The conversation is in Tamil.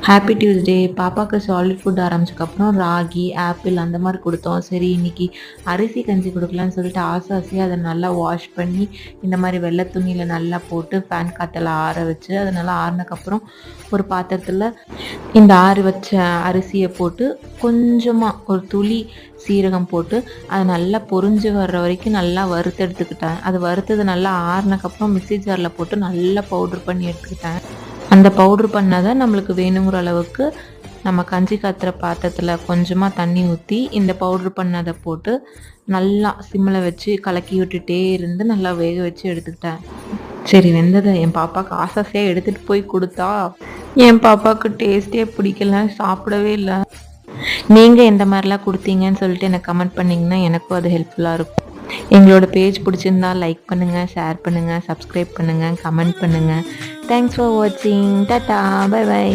Happy Tuesday. பாப்பாவுக்கு சாலிட் ஃபுட் ஆரம்பிச்சதுக்கப்புறம் ராகி, ஆப்பிள் அந்த மாதிரி கொடுத்தோம். சரி இன்னைக்கு அரிசி கஞ்சி கொடுக்கலான்னு சொல்லிட்டு ஆசையாக அதை நல்லா வாஷ் பண்ணி இந்த மாதிரி வெள்ளை துணியில் நல்லா போட்டு ஃபேன் காற்றுல ஆற வச்சு அது நல்லா ஆறினதுக்கப்புறம் ஒரு பாத்திரத்தில் இந்த ஆற வச்ச அரிசியை போட்டு கொஞ்சமாக ஒரு துளி சீரகம் போட்டு அது நல்லா பொரிஞ்சு வர்ற வரைக்கும் நல்லா வறுத்து எடுத்துக்கிட்டேன். அது வறுத்தது நல்லா ஆறினதுக்கப்புறம் மிக்ஸி ஜாரில் போட்டு நல்லா பவுட்ரு பண்ணி எடுத்துக்கிட்டேன். அந்த பவுட்ரு பண்ணதை நம்மளுக்கு வேணுங்கிற அளவுக்கு நம்ம கஞ்சி காத்துற பாத்திரத்தில் கொஞ்சமாக தண்ணி ஊற்றி இந்த பவுட்ரு பண்ணதை போட்டு நல்லா சிம்மில் வச்சு கலக்கி விட்டுட்டே இருந்து நல்லா வேக வச்சு எடுத்துக்கிட்டேன். சரி வெந்ததை என் பாப்பாவுக்கு ஆசையாக எடுத்துகிட்டு போய் கொடுத்தா என் பாப்பாவுக்கு டேஸ்ட்டே பிடிக்கல, சாப்பிடவே இல்லை. நீங்கள் எந்த மாதிரிலாம் கொடுத்தீங்கன்னு சொல்லிட்டு எனக்கு கமெண்ட் பண்ணிங்கன்னா எனக்கும் அது ஹெல்ப்ஃபுல்லாக இருக்கும். எங்களோட பேஜ் பிடிச்சிருந்தா லைக் பண்ணுங்கள், ஷேர் பண்ணுங்கள், சப்ஸ்கிரைப் பண்ணுங்கள், கமெண்ட் பண்ணுங்கள். தேங்க்ஸ் ஃபார் வாட்சிங். டாடா, பை பை.